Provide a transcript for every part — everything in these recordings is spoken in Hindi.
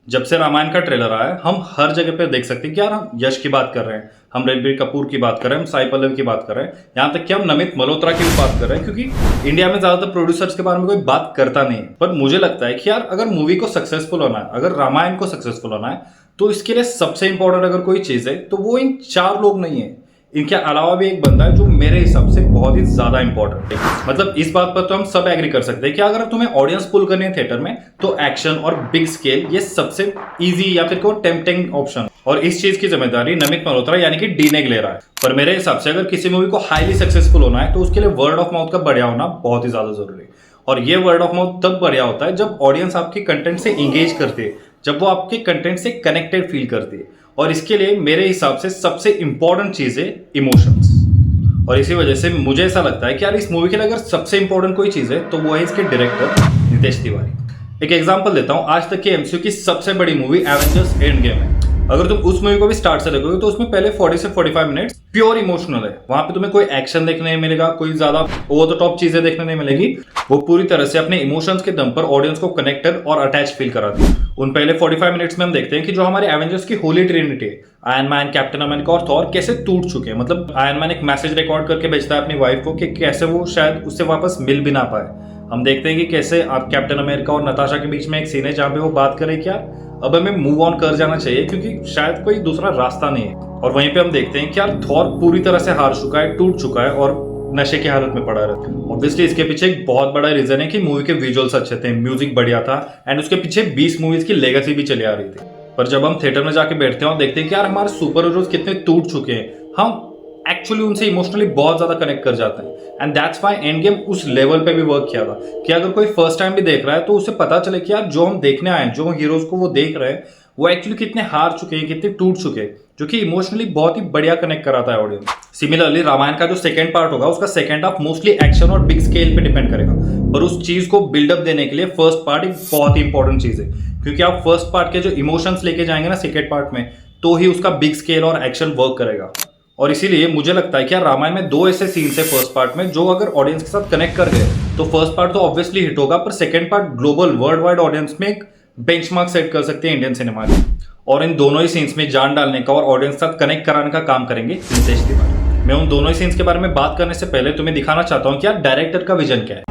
जब से रामायण का ट्रेलर आया है, हम हर जगह पे देख सकते हैं कि यार हम यश की बात कर रहे हैं, हम रणबीर कपूर की बात कर रहे हैं, हम साई पल्लवी की बात कर रहे हैं, यहाँ तक कि हम नमित मल्होत्रा की भी बात कर रहे हैं, क्योंकि इंडिया में ज्यादातर प्रोड्यूसर्स के बारे में कोई बात करता नहीं है। पर मुझे लगता है कि यार अगर मूवी को सक्सेसफुल होना है, अगर रामायण को सक्सेसफुल होना है, तो इसके लिए सबसे इंपॉर्टेंट अगर कोई चीज है तो वो इन चार लोग नहीं है, इनके अलावा भी एक बंदा है जो मेरे हिसाब से बहुत ही ज्यादा इंपॉर्टेंट है। मतलब इस बात पर तो हम सब एग्री कर सकते हैं कि अगर तुम्हें ऑडियंस पुल करनी है थिएटर में, तो एक्शन और बिग स्केल ये सबसे इजी या फिर कोई टेम्पटिंग ऑप्शन, और इस चीज की जिम्मेदारी नमित मल्होत्रा यानी कि डीनेग ले रहा है। पर मेरे हिसाब से अगर किसी मूवी को हाईली सक्सेसफुल होना है तो उसके लिए वर्ड ऑफ माउथ का बढ़िया होना बहुत ही ज्यादा जरूरी है। और ये वर्ड ऑफ माउथ तब बढ़िया होता है जब ऑडियंस आपके कंटेंट से इंगेज करती है, जब वो आपके कंटेंट से कनेक्टेड फील करती है। और इसके लिए मेरे हिसाब से सबसे इंपॉर्टेंट चीज है इमोशंस। और इसी वजह से मुझे ऐसा लगता है कि यार इस मूवी के लिए अगर सबसे इंपॉर्टेंट कोई चीज है तो वो है इसके डायरेक्टर नितेश तिवारी। एक एग्जांपल देता हूं, आज तक की एमसीयू की सबसे बड़ी मूवी एवेंजर्स एंड गेम है। अगर तुम उस मूवी को भी स्टार्ट से देखोगे तो उसमें पहले 40 से 45 मिनट्स प्योर इमोशनल है। वहां पे तुम्हें कोई एक्शन देखने नहीं मिलेगा, कोई ज्यादा ओवर द टॉप चीजें देखने नहीं मिलेगी। वो पूरी तरह से अपने इमोशंस के दम पर ऑडियंस को कनेक्टेड और अटैच फील कराती है। उन पहले 45 मिनट्स में हम देखते हैं कि जो हमारे एवेंजर्स की होली ट्रिनिटी है, आयरन मैन, कैप्टन अमेरिका और थॉर, कैसे टूट चुके हैं। मतलब आयरन मैन एक मैसेज रिकॉर्ड करके भेजता है अपनी वाइफ को कि कैसे वो शायद उससे वापस मिल भी ना पाए। हम देखते हैं कि कैसे आप कैप्टन अमेरिका और नताशा के बीच में एक सीन है जहां पे वो बात करें क्या अब हमें मूव ऑन कर जाना चाहिए क्योंकि शायद कोई दूसरा रास्ता नहीं है। और वहीं पे हम देखते हैं कि यार थॉर पूरी तरह से हार चुका है, टूट चुका है और नशे की हालत में पड़ा रहता है। ऑब्वियसली इसके पीछे एक बहुत बड़ा रीजन है कि मूवी के विजुअल्स अच्छे थे, म्यूजिक बढ़िया था, एंड उसके पीछे 20 मूवीज की लेगेसी भी चली आ रही थी। पर जब हम थिएटर में जाके बैठते हैं और देखते हैं कि यार हमारे सुपर हीरोज कितने टूट चुके हैं, हम एक्चुअली उनसे इमोशनली बहुत ज्यादा कनेक्ट कर जाते हैं। And that's why end game उस लेवल पे भी वर्क किया था कि अगर कोई फर्स्ट टाइम भी देख रहा है तो उसे पता चले कि यार जो हम देखने आए हैं, जो हीरोज को वो देख रहे हैं, वो एक्चुअली कितने हार चुके हैं, कितने टूट चुके हैं, जो कि इमोशनली बहुत ही बढ़िया कनेक्ट कराता है ऑडियंस। सिमिलरली रामायण का जो सेकंड पार्ट होगा उसका सेकंड हाफ मोस्टली एक्शन और बिग स्केल पे डिपेंड करेगा। पर उस चीज को बिल्डअप देने के लिए फर्स्ट पार्ट एक बहुत ही इंपॉर्टेंट चीज है, क्योंकि आप फर्स्ट पार्ट के जो इमोशंस लेके जाएंगे ना सेकंड पार्ट में, तो ही उसका बिग स्केल और एक्शन वर्क करेगा। और इसीलिए मुझे लगता है कि यार रामायण में दो ऐसे सीन्स है फर्स्ट पार्ट में जो अगर ऑडियंस के साथ कनेक्ट कर गए तो फर्स्ट पार्ट तो ऑब्वियसली हिट होगा, पर second part global world wide audience में एक बेंचमार्क सेट कर सकते हैं इंडियन सिनेमा में। और इन दोनों ही सीन्स में जान डालने का और ऑडियंस के साथ कनेक्ट कराने का काम करेंगे नितेश तिवारी। मैं उन दोनों ही सीन्स के बारे में बात करने से पहले तुम्हें दिखाना चाहता हूँ कि यार डायरेक्टर का विजन क्या है।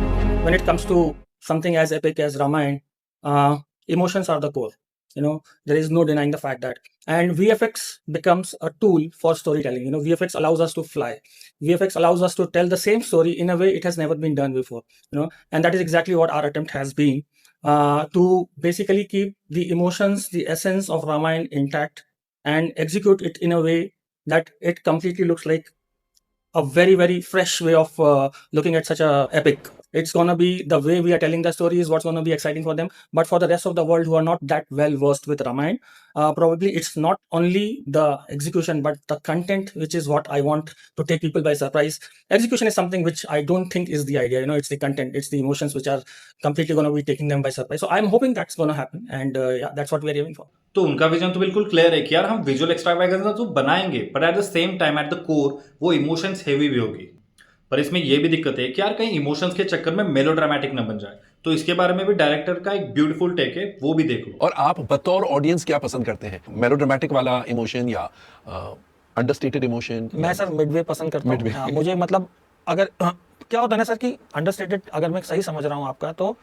When it comes to something as epic as Ramayana, emotions are the core. There is no denying the fact that. And VFX becomes a tool for storytelling. VFX allows us to fly. VFX allows us to tell the same story in a way it has never been done before. And that is exactly what our attempt has been, to basically keep the emotions, the essence of Ramayana intact and execute it in a way that it completely looks like a very, very fresh way of looking at such a epic. It's gonna be the way we are telling the story is what's gonna be exciting for them. But for the rest of the world who are not that well versed with Ramayana, probably it's not only the execution but the content which is what I want to take people by surprise. Execution is something which I don't think is the idea. It's the content, it's the emotions which are completely gonna be taking them by surprise. So I'm hoping that's gonna happen, and yeah, that's what we're aiming for. तो उनका विजन तो बिल्कुल क्लियर है कि यार हम विजुअल एक्सट्रावैगेंसा तो बनाएंगे, but at the same time at the core वो इमोशंस हेवी भी होगी। पर इसमें यह भी दिक्कत है कि यार कहीं इमोशंस के चक्कर में मेलोड्रामेटिक न बन जाए। तो इसके बारे में भी डायरेक्टर का एक ब्यूटीफुल टेक है, वो भी देख लो। और आप बतौर ऑडियंस क्या पसंद करते हैं, मेलोड्रामेटिक वाला इमोशन या अंडरस्टेटेड इमोशन? मैं सर मिडवे पसंद करता हूँ। हाँ, मुझे मतलब अगर क्या होता है ना सर कि अंडरस्टेटेड अगर मैं सही समझ रहा हूँ आपका, तो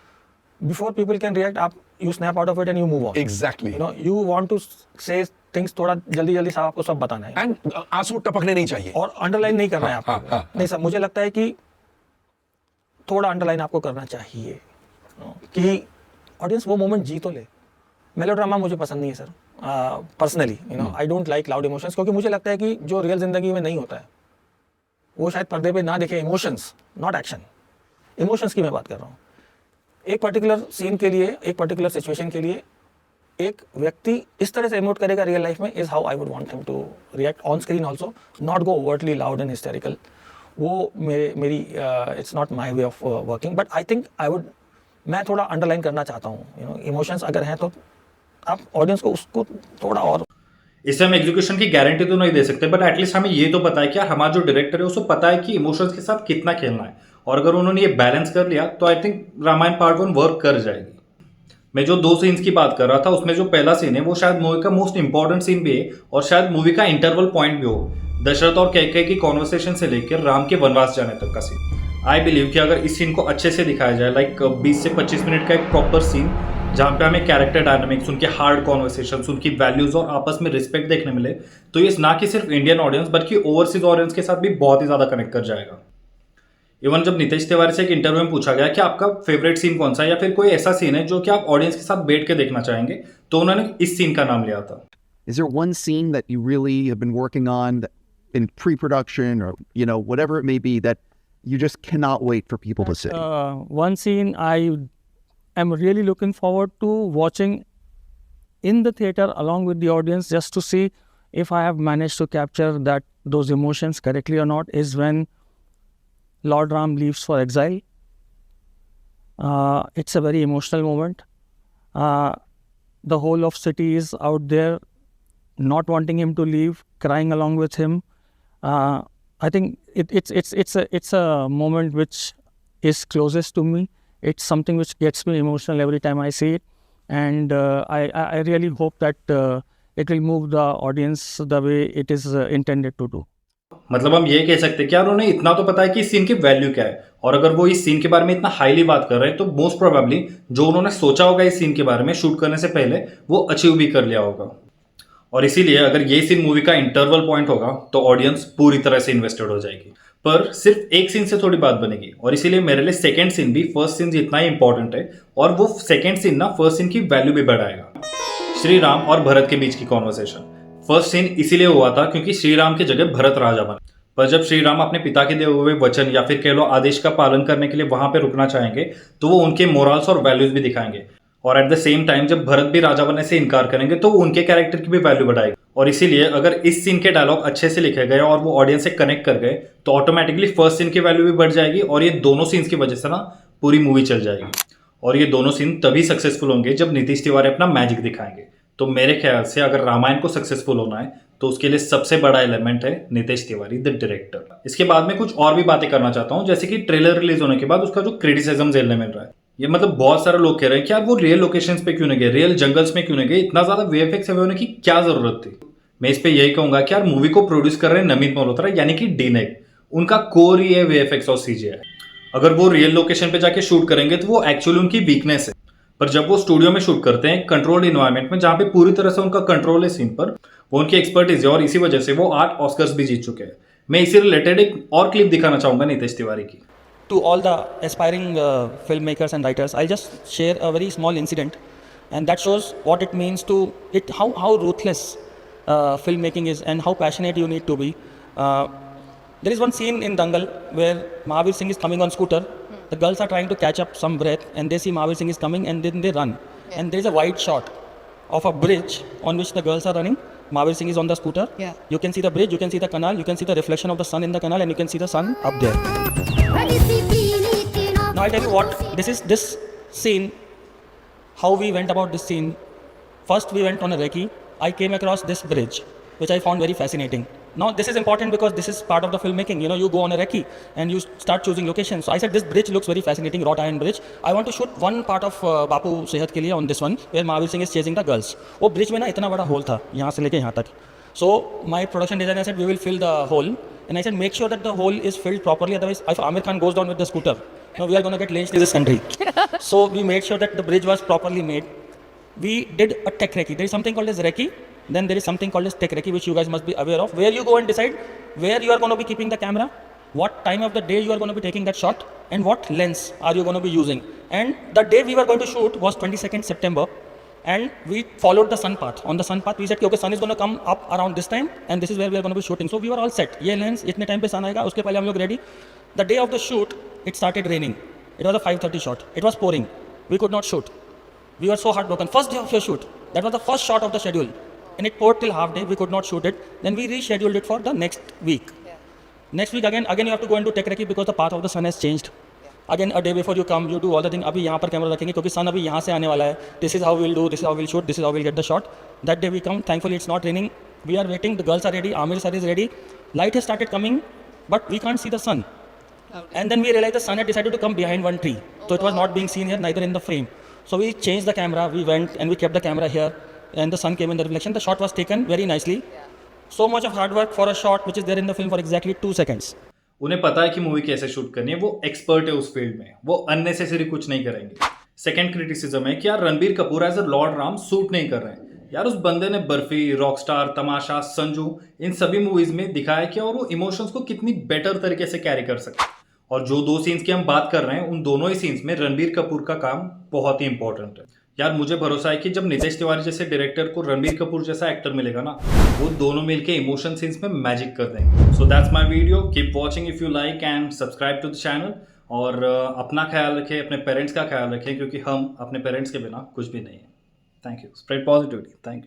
बिफोर पीपल कैन रिएक्ट आप you snap out of it and you move on. Exactly, you want to say things थोड़ा जल्दी जल्दी साहब आपको सब बताना है, एंड आंसू टपकने नहीं चाहिए और अंडरलाइन नहीं करना है आपको। नहीं सर, मुझे लगता है कि थोड़ा अंडरलाइन आपको करना चाहिए कि ऑडियंस वो मोमेंट जी तो ले। मेलोड्रामा मुझे पसंद नहीं है sir, personally I don't like loud emotions, क्योंकि मुझे लगता है कि जो रियल जिंदगी में नहीं होता है वो शायद पर्दे पे ना दिखे। इमोशंस नॉट एक्शन, इमोशंस की मैं बात कर रहा हूँ। एक पर्टिकुलर सीन के लिए, एक पर्टिकुलर सिचुएशन के लिए एक व्यक्ति इस तरह से इमोट करेगा रियल लाइफ में, is how I would want him to react on screen also, not go overtly loud and hysterical. वो मेरी it's not my way of working, but I think मैं थोड़ा अंडरलाइन करना चाहता हूँ। इमोशंस अगर हैं तो आप ऑडियंस को उसको थोड़ा और। इससे हम एग्जीक्यूशन की गारंटी तो नहीं दे सकते, बट एटलीस्ट हमें ये तो पता है कि हमारा जो डायरेक्टर है उसको पता है कि इमोशंस के साथ कितना खेलना है, और अगर उन्होंने ये बैलेंस कर लिया तो I think Ramayan part 1 work कर जाएगी। मैं जो 2 सीन्स की बात कर रहा था उसमें जो पहला सीन है वो शायद मूवी का मोस्ट इंपॉर्टेंट सीन भी है और शायद मूवी का इंटरवल पॉइंट भी हो। दशरथ और कैकेयी की कॉन्वर्सेशन से लेकर राम के वनवास जाने तक का सीन। आई बिलीव कि अगर इस सीन को अच्छे से दिखाया जाए, लाइक 20 से 25 मिनट का एक प्रॉपर सीन जहाँ पे हमें कैरेक्टर डायनामिक्स, उनके हार्ड कॉन्वर्सेशन, उनकी वैल्यूज और आपस में रिस्पेक्ट देखने मिले, तो ये ना कि सिर्फ इंडियन ऑडियंस बल्कि ओवरसीज ऑडियंस के साथ भी बहुत ही ज्यादा कनेक्ट कर जाएगा। इवन जब नितेश तिवारी से एक इंटरव्यू में पूछा गया कि आपका फेवरेट सीन कौन सा है या फिर कोई ऐसा सीन है जो कि आप ऑडियंस के साथ बैठ के देखना चाहेंगे, तो उन्होंने इस सीन का नाम लिया था। Is there one scene that you really have been working on in pre-production or, you know, whatever it may be that you just cannot wait for people to see? One scene I am really looking forward to watching in the theater along with the audience, just to see if I have managed to capture those emotions correctly or not, is when Lord Ram leaves for exile. It's a very emotional moment. The whole of city is out there not wanting him to leave, crying along with him. I think it's a moment which is closest to me. It's something which gets me emotional every time I see it, and I really hope that it will move the audience the way it is intended to do. मतलब हम ये कह सकते हैं कि यार उन्हें इतना तो पता है कि इस सीन की वैल्यू क्या है, और अगर वो इस सीन के बारे में इतना हाईली बात कर रहे हैं तो मोस्ट प्रोबेबली जो उन्होंने सोचा होगा इस सीन के बारे में शूट करने से पहले वो अचीव भी कर लिया होगा। और इसीलिए अगर ये सीन मूवी का इंटरवल पॉइंट होगा तो ऑडियंस पूरी तरह से इन्वेस्टेड हो जाएगी। पर सिर्फ एक सीन से थोड़ी बात बनेगी, और इसीलिए मेरे लिए सेकेंड सीन भी फर्स्ट सीन जितना ही इंपॉर्टेंट है, और वो सेकेंड सीन ना फर्स्ट सीन की वैल्यू भी बढ़ाएगा। श्री राम और भरत के बीच की कॉन्वर्सेशन। फर्स्ट सीन इसीलिए हुआ था क्योंकि श्री राम की जगह भरत राजा बने, पर जब श्री राम अपने पिता के दिए हुए वचन या फिर कह लो आदेश का पालन करने के लिए वहां पे रुकना चाहेंगे तो वो उनके मोरल्स और वैल्यूज भी दिखाएंगे, और एट द सेम टाइम जब भरत भी राजा बनने से इनकार करेंगे तो उनके कैरेक्टर की भी वैल्यू बढ़ाएगी। और इसीलिए अगर इस सीन के डायलॉग अच्छे से लिखे गए और वो ऑडियंस से कनेक्ट कर गए तो ऑटोमेटिकली फर्स्ट सीन की वैल्यू भी बढ़ जाएगी, और ये दोनों सीन्स की वजह से ना पूरी मूवी चल जाएगी। और ये दोनों सीन तभी सक्सेसफुल होंगे जब नीतीश तिवारी अपना मैजिक दिखाएंगे। तो मेरे ख्याल से अगर रामायण को सक्सेसफुल होना है तो उसके लिए सबसे बड़ा एलिमेंट है नितेश तिवारी द डायरेक्टर। इसके बाद में कुछ और भी बातें करना चाहता हूँ, जैसे कि ट्रेलर रिलीज होने के बाद उसका जो क्रिटिसिज्म झेलने मिल रहा है। ये मतलब बहुत सारे लोग कह रहे हैं कि यार वो रियल लोकेशंस पे क्यों नहीं गए, रियल जंगल्स में क्यों नहीं गए, इतना ज्यादा वीएफएक्स हेवी होने की क्या जरूरत थी। मैं इस पे यही कहूंगा कि यार मूवी को प्रोड्यूस कर रहे हैं नमित मल्होत्रा यानी कि डीनेक, उनका कोर ही है वीएफएक्स और सीजीआई। अगर वो रियल लोकेशन पे जाके शूट करेंगे तो वो एक्चुअली उनकी वीकनेस है, पर जब वो स्टूडियो में शूट करते हैं कंट्रोल्ड इन्वायरमेंट में जहां पे पूरी तरह से उनका कंट्रोल है सीन पर, वो उनकी एक्सपर्टीज है, और इसी वजह से वो 8 ऑस्कर्स भी जीत चुके हैं। मैं इसी रिलेटेड एक और क्लिप दिखाना चाहूंगा नितेश तिवारी की। To all the aspiring filmmakers and writers, I'll just share a very small incident, and that shows what it means to it, how ruthless filmmaking is and how passionate you need to be. There is one scene in Dangal where Mahavir Singh is coming on scooter. The girls are trying to catch up some breath, and they see Mahavir Singh is coming, and then they run. Yeah. And there is a wide shot of a bridge on which the girls are running. Mahavir Singh is on the scooter. Yeah. You can see the bridge, you can see the canal, you can see the reflection of the sun in the canal, and you can see the sun up there. Now I'll tell you what, this scene, how we went about this scene. First we went on a recce. I came across this bridge, which I found very fascinating. Now this is important because this is part of the filmmaking. You know, you go on a recce and you start choosing locations. So I said this bridge looks very fascinating, wrought iron bridge. I want to shoot one part of Bapu Sehat के लिए on this one where Mahavir Singh is chasing the girls. वो bridge में ना इतना बड़ा hole था यहाँ से लेके यहाँ तक. So my production designer said we will fill the hole, and I said make sure that the hole is filled properly. Otherwise, if Amir Khan goes down with the scooter, you know, we are going to get lynched in this country. So we made sure that the bridge was properly made. We did a tech recce. There is something called as recce. Then there is something called as tech recce, which you guys must be aware of, where you go and decide where you are going to be keeping the camera, what time of the day you are going to be taking that shot, and what lens are you going to be using. And the day we were going to shoot was 22nd September, and we followed the sun path. On the sun path, we said, okay, sun is going to come up around this time, and this is where we are going to be shooting. So we were all set. ये lens इतने time पे sun आएगा, उसके पहले हम लोग ready. The day of the shoot, it started raining. It was a 5:30 shot. It was pouring. We could not shoot. We were so heartbroken. First day of your shoot, that was the first shot of the schedule, and it poured till half day. We could not shoot it. Then we rescheduled it for the next week. Yeah. Next week again you have to go into tech recce because the path of the sun has changed. Yeah. Again a day before you come, you do all the thing. अभी यहाँ पर कैमरा रखेंगे क्योंकि sun अभी यहाँ से आने वाला है. This is how we'll do. This is how we'll shoot. This is how we'll get the shot. That day we come. Thankfully it's not raining. We are waiting. The girls are ready. Amir sir is ready. Light has started coming, but we can't see the sun. Okay. And then we realized the sun had decided to come behind one tree. So it was not being seen here, neither in the frame. So we changed the camera, we went and we kept the camera here, and the sun came in the reflection. The shot was taken very nicely. So much of hard work for a shot which is there in the film for exactly 2 seconds. उन्हें पता है कि मूवी कैसे शूट करनी है, वो एक्सपर्ट है उस फील्ड में, वो अननेसेसरी कुछ नहीं करेंगे। सेकंड क्रिटिसिज्म है कि यार Ranbir Kapoor as a lord Ram suit नहीं कर रहे हैं। यार उस बंदे ने बर्फी, रॉकस्टार, तमाशा, संजू इन सभी मूवीज में दिखाया कि और वो इमोशंस को कितनी बेटर तरीके से कैरी कर सकते हैं। और जो 2 सीन्स की हम बात कर रहे हैं उन दोनों ही सीन्स में रणबीर कपूर का काम बहुत ही इंपॉर्टेंट है। यार मुझे भरोसा है कि जब नितेश तिवारी जैसे डायरेक्टर को रणबीर कपूर जैसा एक्टर मिलेगा ना, वो दोनों मिलके इमोशन सीन्स में मैजिक कर देंगे। So that's my video, keep watching if you like and subscribe to the channel. और अपना ख्याल रखें, अपने पेरेंट्स का ख्याल रखें, क्योंकि हम अपने पेरेंट्स के बिना कुछ भी नहीं है। Thank you. Spread positivity. Thank you.